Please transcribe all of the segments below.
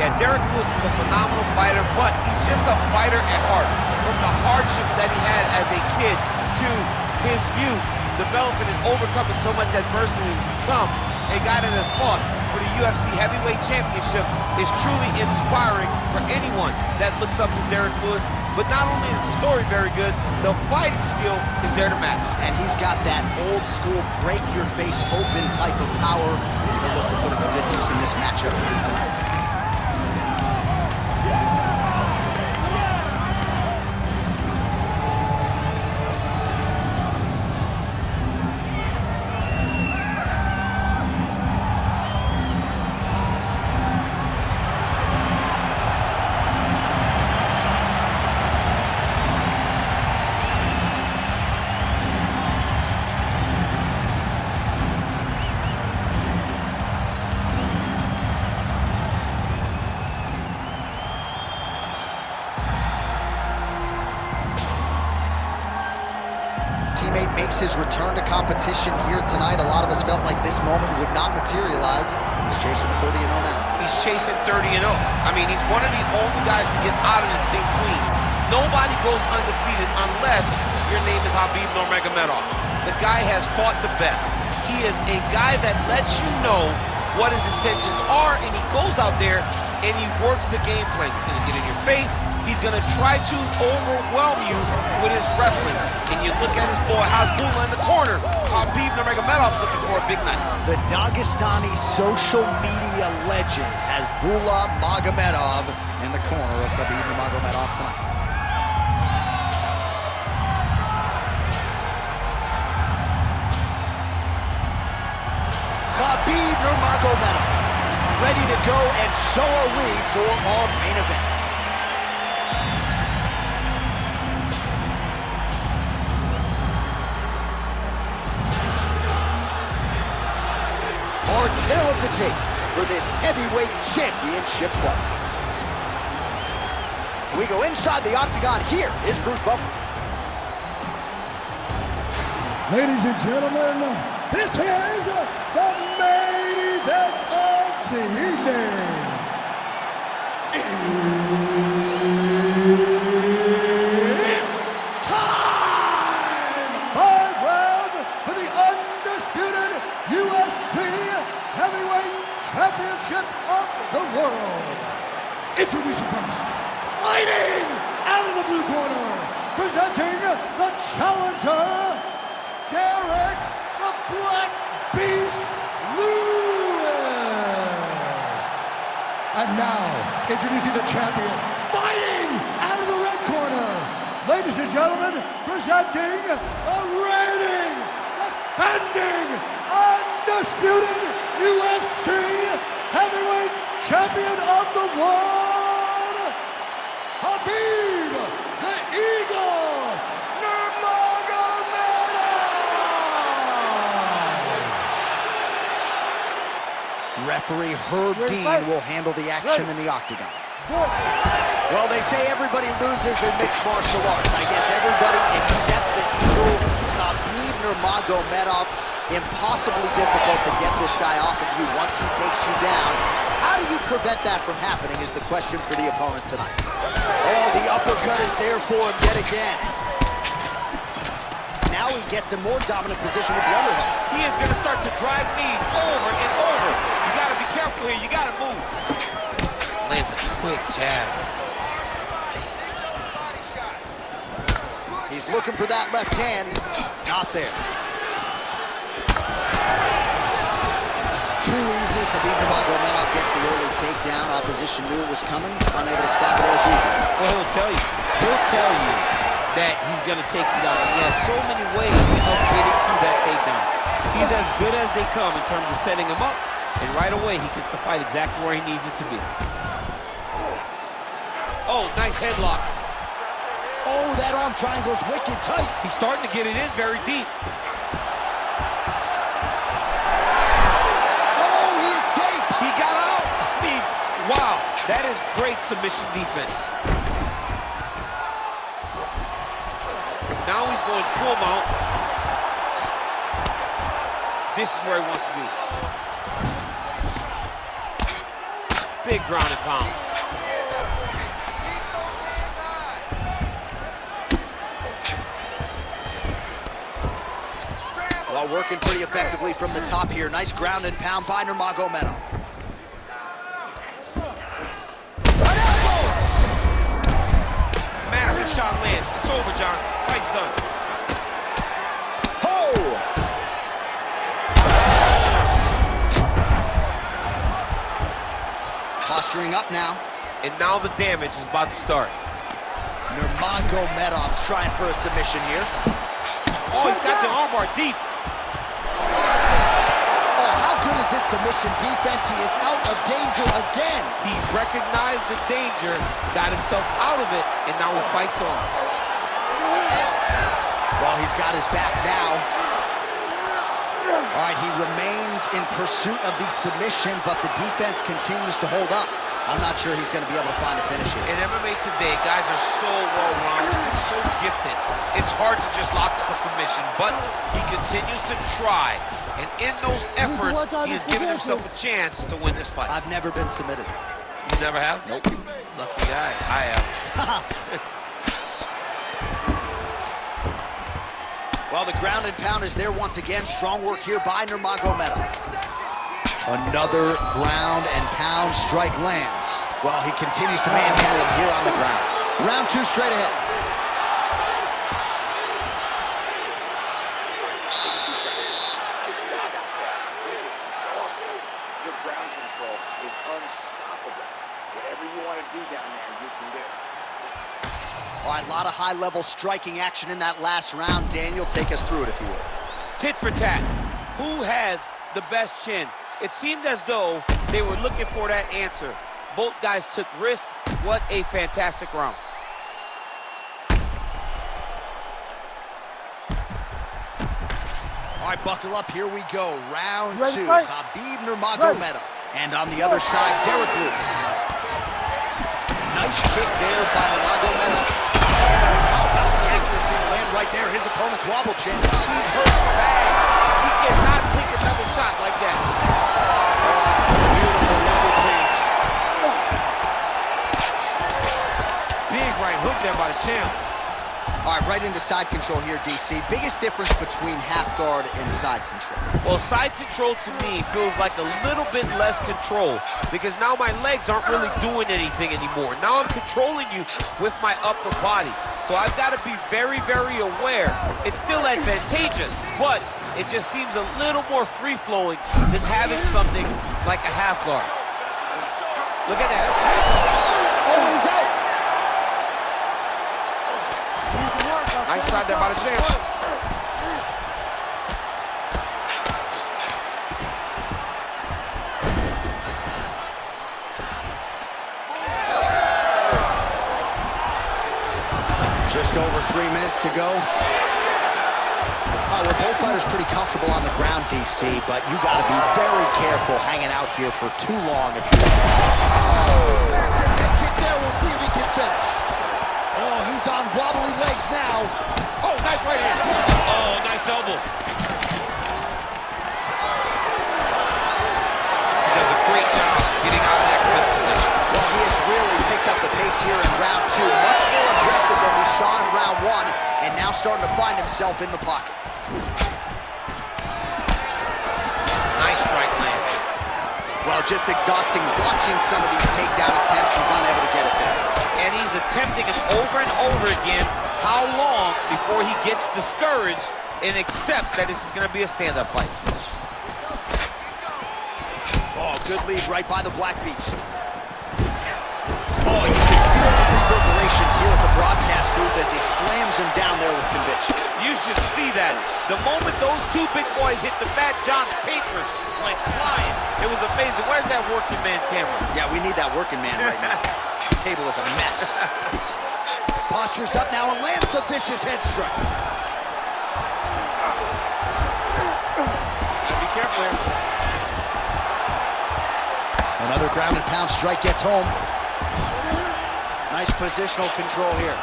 Yeah, Derrick Lewis is a phenomenal fighter, but he's just a fighter at heart. From the hardships that he had as a kid to his youth, developing and overcoming so much adversity to become a guy that has fought for the UFC Heavyweight Championship is truly inspiring for anyone that looks up to Derrick Lewis. But not only is the story very good, the fighting skill is there to match. And he's got that old school break your face open type of power. He'll look to put it to good use in this matchup here tonight. Teammate makes his return to competition here tonight. A lot of us felt like this moment would not materialize. He's chasing 30-0 now. He's chasing 30-0. I mean, he's one of the only guys to get out of this thing clean. Nobody goes undefeated unless your name is Khabib Nurmagomedov. The guy has fought the best. He is a guy that lets you know what his intentions are, and he goes out there and he works the game plan. He's going to get in your face. He's going to try to overwhelm you with his wrestling. And you look at his boy Hasbulla in the corner. Khabib Nurmagomedov's looking for a big night. The Dagestani social media legend Hasbulla Magomedov in the corner of Khabib Nurmagomedov tonight. Khabib Nurmagomedov ready to go, and so are we for our main event. Our tale of the tape for this heavyweight championship fight. We go inside the octagon. Here is Bruce Buffer. Ladies and gentlemen, this is the main event of the evening. It's time! 5 rounds for the undisputed UFC Heavyweight Championship of the world. Introducing first, fighting out of the blue corner, presenting the challenger, Derrick the Black Beast Lewis. And now, introducing the champion, fighting out of the red corner, ladies and gentlemen, presenting the reigning, defending, undisputed UFC Heavyweight Champion of the world, Khabib the Eagle Nurmagomedov. Referee Herb Dean will handle the action in the octagon. Well, they say everybody loses in mixed martial arts. I guess everybody except the Eagle, Khabib Nurmagomedov. Impossibly difficult to get this guy off of you once he takes you down. How do you prevent that from happening is the question for the opponent tonight. Oh, the uppercut is there for him yet again. Now he gets a more dominant position with the underhook. He is going to start to drive knees over and over. You got to be careful here. You got to move. Lands a quick jab. He's looking for that left hand. Not there. Too easy. Khabib Nurmagomedov gets the early takedown. Opposition knew it was coming, unable to stop it as usual. Well, he'll tell you that he's going to take you down. He has so many ways of getting to that takedown. He's as good as they come in terms of setting him up, and right away he gets the fight exactly where he needs it to be. Oh, nice headlock. Oh, that arm triangle's wicked tight. He's starting to get it in very deep. He got out. I mean, wow, that is great submission defense. Now he's going full mount. This is where he wants to be. Big ground and pound. Well, working pretty effectively from the top here. Nice ground and pound by Nurmagomedov. Massive shot lands. It's over, John. Fight's done. Oh! Posturing up now. And now the damage is about to start. Nurmagomedov's trying for a submission here. Oh, he's got the armbar deep. Oh, how good is this submission defense? He is out of danger again. He recognized the danger, got himself out of it, and now he fights on. Well, he's got his back now. All right, he remains in pursuit of the submission, but the defense continues to hold up. I'm not sure he's going to be able to find a finish here. In MMA today, guys are so well-rounded and so gifted. It's hard to just lock up a submission, but he continues to try. And in those efforts, he has given himself a chance to win this fight. I've never been submitted. You never have? Nope. Lucky guy. I have. Well, the ground and pound is there once again. Strong work here by Nurmagomedov. Another ground and pound strike lands. Well, he continues to manhandle him here on the ground. Round two straight ahead. He's exhausted. Your ground control is unstoppable. Whatever you want to do down there, you can do. All right, a lot of high-level striking action in that last round. Daniel, take us through it, if you will. Tit for tat. Who has the best chin? It seemed as though they were looking for that answer. Both guys took risk. What a fantastic round. All right, buckle up. Here we go. Round two. Khabib Nurmagomedov. And on the other side, Derrick Lewis. Nice kick there by Nurmagomedov. How about the accuracy to land right there? His opponent's wobble chin. He's hurt bad. He cannot take another shot like that. Beautiful level change. Big right hook there by the champ. All right, right into side control here, DC. Biggest difference between half guard and side control? Well, side control to me feels like a little bit less control because now my legs aren't really doing anything anymore. Now I'm controlling you with my upper body. So I've got to be very, very aware. It's still advantageous, but it just seems a little more free-flowing than having something like a half guard. Look at that. Oh, he's out. Nice shot there by the champ. Just over 3 minutes to go. Well, both fighters pretty comfortable on the ground, DC, but you got to be very careful hanging out here for too long if you... Oh, massive head kick there. We'll see if he can finish. Oh, he's on wobbly legs now. Oh, nice right hand. Oh, nice elbow. He does a great job getting out of that clinch position. Well, he has really picked up the pace here in round two. Much more aggressive than we saw in round one, and now starting to find himself in the pocket. Nice strike land. Well, just exhausting watching some of these takedown attempts. He's unable to get it there. And he's attempting it over and over again. How long before he gets discouraged and accepts that this is going to be a stand-up fight? Oh, good lead right by the Black Beast. Oh, you can feel the reverberations here at the broadcast booth as he slams him down there with conviction. You should see that. The moment those two big boys hit the mat, John's papers went flying. It was amazing. Where's that working man camera? Yeah, we need that working man right now. This table is a mess. Postures up now and lands the vicious head strike. Gotta be careful here. Another ground and pound strike gets home. Nice positional control here.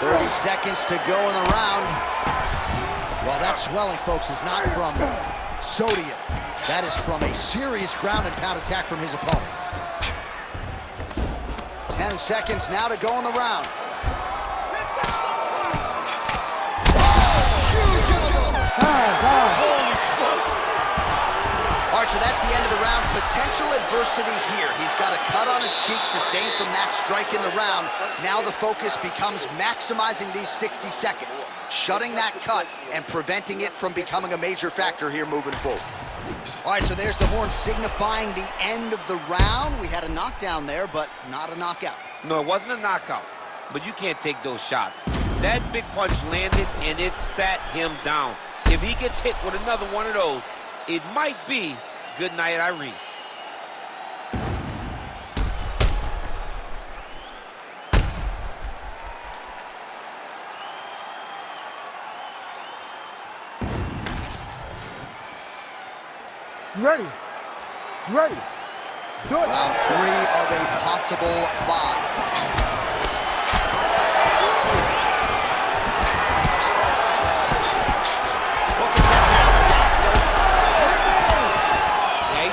.30 seconds to go in the round. Well, that swelling, folks, is not from sodium. That is from a serious ground and pound attack from his opponent. 10 seconds now to go in the round. Holy smokes. All right, so that's the end of the round. Potential adversity here. He's got a cut on his cheek sustained from that strike in the round. Now the focus becomes maximizing these 60 seconds, shutting that cut and preventing it from becoming a major factor here moving forward. All right, so there's the horn signifying the end of the round. We had a knockdown there, but not a knockout. No, it wasn't a knockout, but you can't take those shots. That big punch landed, and it sat him down. If he gets hit with another one of those, it might be good night, Irene. Ready. Ready. Do it. Round 3 of a possible 5.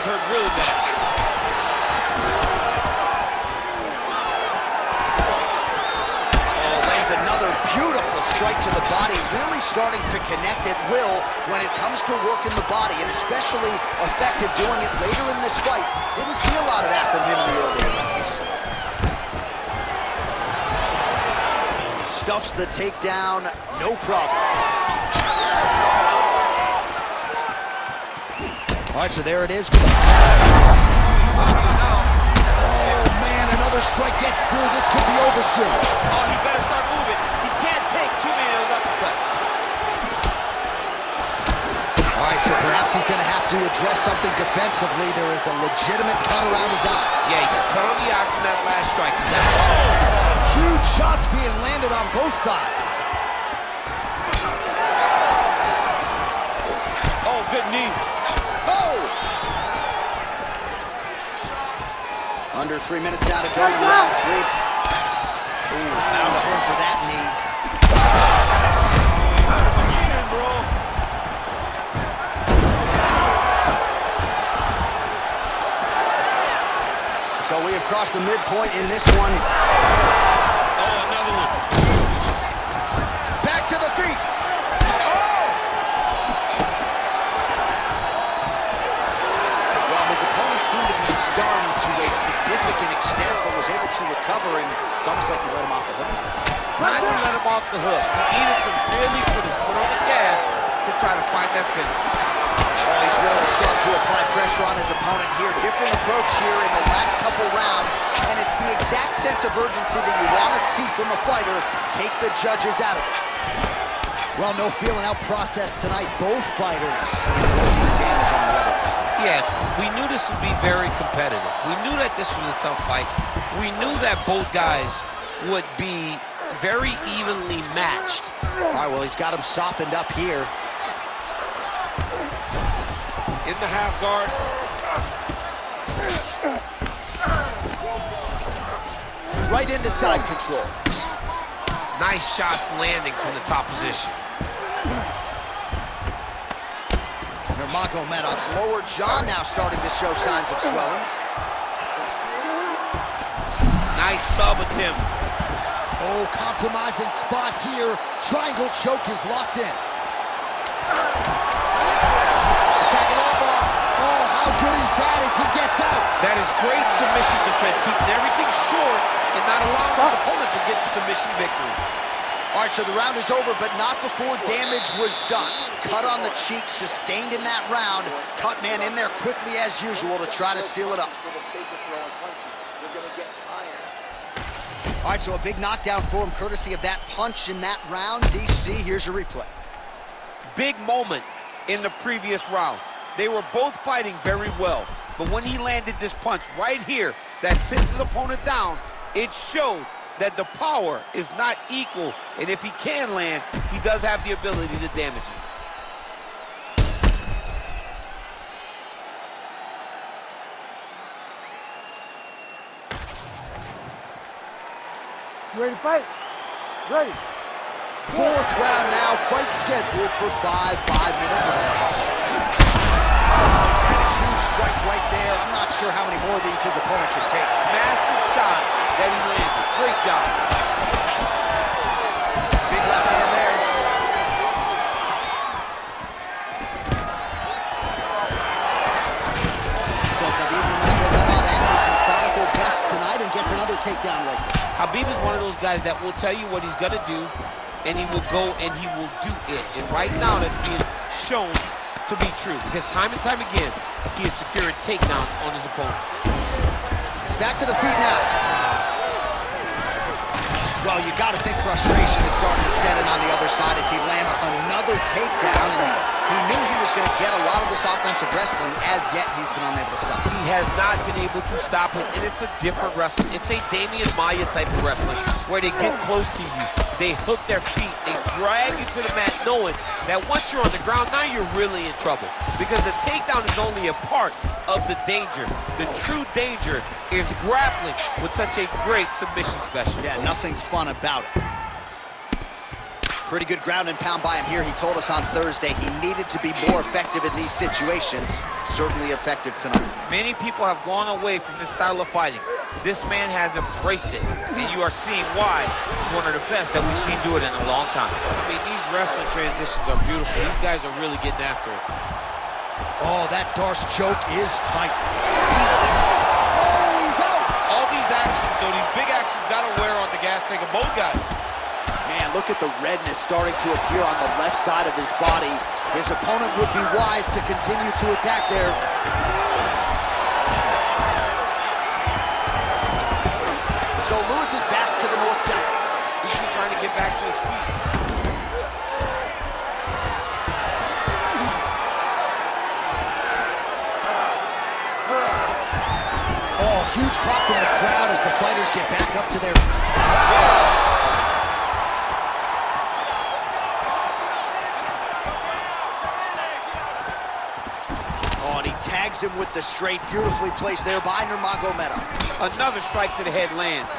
He's hurt really bad. Oh, lands another beautiful strike to the body, really starting to connect at will when it comes to working the body, and especially effective doing it later in this fight. Didn't see a lot of that from him in the earlier rounds. Stuffs the takedown, no problem. All right, so there it is. Oh, man, another strike gets through. This could be over soon. Oh, he better start moving. He can't take too many of those uppercuts. All right, so perhaps he's going to have to address something defensively. There is a legitimate cut around his eye. Yeah, he cut on the eye from that last strike. Huge shots being landed on both sides. Oh, good knee. Under 3 minutes now to go in round 3. Ooh, found a home for that knee. Again, bro. So we have crossed the midpoint in this one. Oh, another one. Back to the feet. Well, his opponent seemed to be stunned to a significant extent, but was able to recover, and it's almost like he let him off the hook. Trying to let him off the hook. He needed to really put his foot on the gas to try to find that finish. Oh, he's really starting to apply pressure on his opponent here. Different approach here in the last couple rounds, and it's the exact sense of urgency that you want to see from a fighter. Take the judges out of it. Well, no feeling out process tonight. Both fighters inflicting damage on the other. Yes, we knew this would be very competitive. We knew that this was a tough fight. We knew that both guys would be very evenly matched. All right, well, he's got him softened up here. In the half guard. Right into side control. Nice shots landing from the top position. Nurmagomedov's lower jaw now starting to show signs of swelling. Nice sub attempt. Oh, compromising spot here. Triangle choke is locked in. Attacking armbar. Oh, how good is that as he gets out? That is great submission defense, keeping everything short and not allowing the opponent to get the submission victory. All right, so the round is over, but not before damage was done. Cut on the cheek, sustained in that round. Cut man in there quickly as usual to try to seal it up. For the sake of throwing punches, you're going to get tired. All right, so a big knockdown for him, courtesy of that punch in that round. DC, here's your replay. Big moment in the previous round. They were both fighting very well, but when he landed this punch right here that sits his opponent down, it showed that the power is not equal, and if he can land, he does have the ability to damage him. You ready to fight? Ready. Fourth round now, fight scheduled for 5 5-minute rounds. He's had a huge strike right there. I'm not sure how many more of these his opponent can take. Massive shot that he landed. Great job. Big left hand there. So Khabib Nurmagomedov at his methodical best tonight and gets another takedown right there. Khabib is one of those guys that will tell you what he's gonna do, and he will go and he will do it. And right now that's being shown to be true, because time and time again, he is securing takedowns on his opponent. Back to the feet now. Well, you gotta think frustration is starting to set in on the other side as he lands another takedown, and he knew he was gonna get a lot of this offensive wrestling. As yet, he's been unable to stop it. He has not been able to stop it, and it's a different wrestling. It's a Damian Maia type of wrestling, where they get close to you, they hook their feet, they drag you to the mat, knowing that once you're on the ground, now you're really in trouble. Because the takedown is only a part of the danger. The true danger is grappling with such a great submission specialist. Yeah, nothing fun about it. Pretty good ground and pound by him here. He told us on Thursday he needed to be more effective in these situations. Certainly effective tonight. Many people have gone away from this style of fighting. This man has embraced it, and you are seeing why he's one of the best that we've seen do it in a long time. I mean, these wrestling transitions are beautiful. These guys are really getting after it. Oh, that Darce choke is tight. Oh, he's out! All these actions, though, these big actions gotta wear on the gas tank of both guys. Man, look at the redness starting to appear on the left side of his body. His opponent would be wise to continue to attack there. So Lewis is back to the north-south. He should be trying to get back to his feet. Oh, huge pop from the crowd as the fighters get back up to their... Oh, and he tags him with the straight, beautifully placed there by Nurmagomedov. Another strike to the head lands.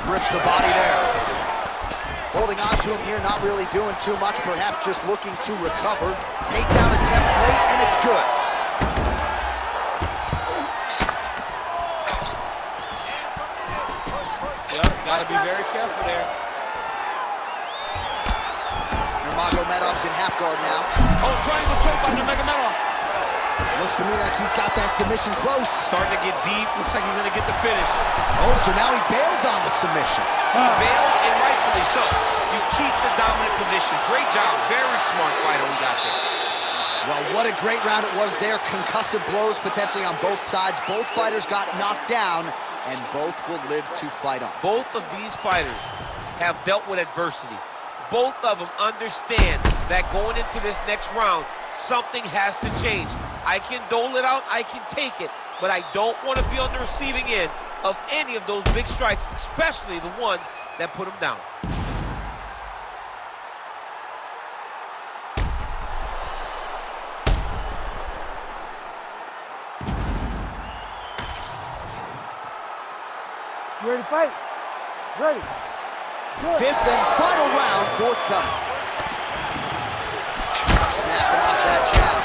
Rips the body there. Holding on to him here, not really doing too much, perhaps just looking to recover. Takedown attempt late, and it's good. Yep, gotta be very careful there. Nurmagomedov's in half guard now. Oh, triangle choke by Nurmagomedov. Looks to me like he's got that submission close. Starting to get deep. Looks like he's gonna get the finish. Oh, so now he bails on the submission. He bailed, and rightfully so. You keep the dominant position. Great job. Very smart fighter we got there. Well, what a great round it was there. Concussive blows potentially on both sides. Both fighters got knocked down, and both will live to fight on. Both of these fighters have dealt with adversity. Both of them understand that going into this next round, something has to change. I can dole it out, I can take it, but I don't want to be on the receiving end of any of those big strikes, especially the ones that put him down. You ready to fight? Ready. Good. Fifth and final round, forthcoming. Snapping off that jab.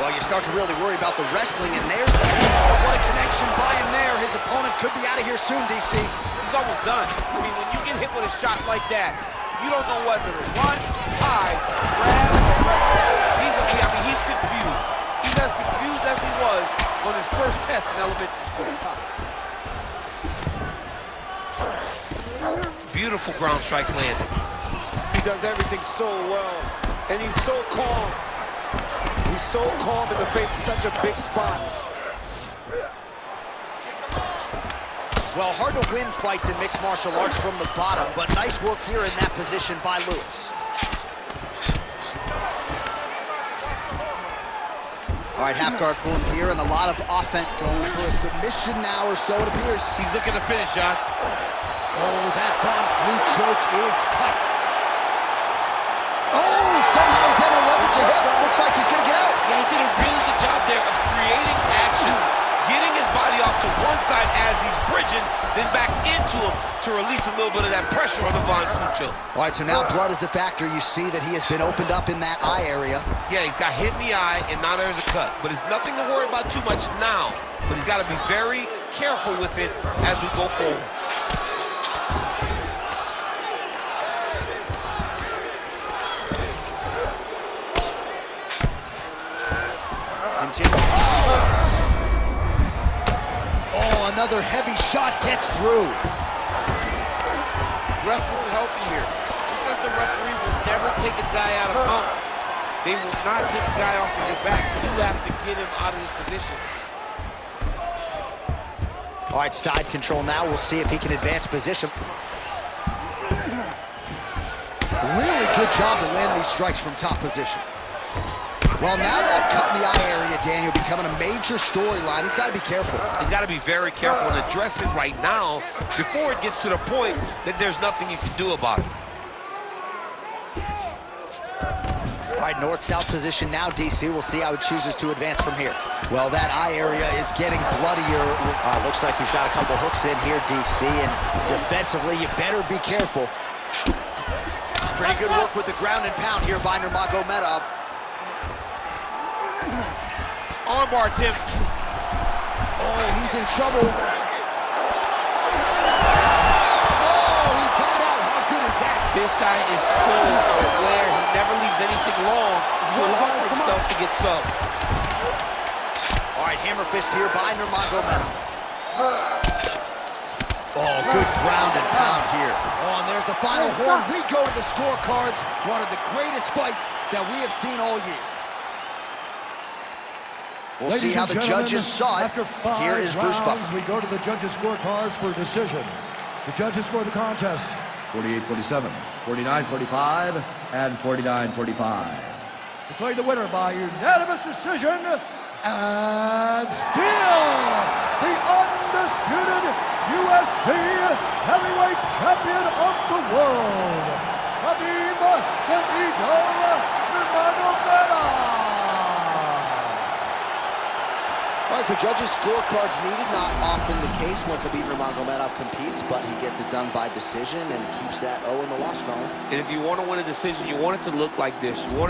Well, you start to really worry about the wrestling, and there's the... Oh, what a connection by him there. His opponent could be out of here soon, DC. He's almost done. I mean, when you get hit with a shot like that, you don't know whether to run, hide, grab, or wrestle. He's confused. He's as confused as he was on his first test in elementary school. Beautiful ground strikes landed. He does everything so well, and he's so calm. He's so calm in the face of such a big spot. Well, hard to win fights in mixed martial arts from the bottom, but nice work here in that position by Lewis. All right, half guard for him here, and a lot of offense going for a submission now, or so it appears. He's looking to finish, John. Oh, that Von Flue choke is tight. Oh, somehow he's able to leverage a hip. Looks like he's going to get out. Yeah, he did a really good job there of creating action, getting his body off to one side as he's bridging, then back into him to release a little bit of that pressure on the Von Flue. All right, so now blood is a factor. You see that he has been opened up in that eye area. Yeah, he's got hit in the eye, and now there's a cut. But it's nothing to worry about too much now. But he's got to be very careful with it as we go forward. Continue. Oh, another heavy shot gets through. Ref won't help you here. Just as the referee will never take a guy out of mount, they will not take a guy off of your back. You have to get him out of this position. All right, side control now. We'll see if he can advance position. Really good job to land these strikes from top position. Well, now that cut in the eye area, Daniel, becoming a major storyline. He's got to be careful. He's got to be very careful and address it right now before it gets to the point that there's nothing you can do about it. All right, north-south position now, DC. We'll see how he chooses to advance from here. Well, that eye area is getting bloodier. Looks like he's got a couple hooks in here, DC, and defensively, you better be careful. Pretty good work with the ground and pound here by Nurmagomedov. Armbar, Tim. Oh, he's in trouble. Oh, he got out. How good is that? This guy is so aware. He never leaves anything long to allow for himself to get subbed. All right, hammer fist here by Nurmagomedov. Oh, good ground and pound here. Oh, and there's the final horn. We go to the scorecards. One of the greatest fights that we have seen all year. We'll see how the judges saw it. After 5 Here is Bruce rounds, Buffer. we go to the judges' scorecards for decision. The judges score the contest 48-47, 49-45, and 49-45. Declaring the winner by unanimous decision, and still the undisputed UFC heavyweight champion of the world, Khabib the Eagle Nurmagomedov. All right, so judges' scorecards needed. Not often the case when Khabib Nurmagomedov competes, but he gets it done by decision and keeps that O in the loss column. And if you want to win a decision, you want it to look like this. You want it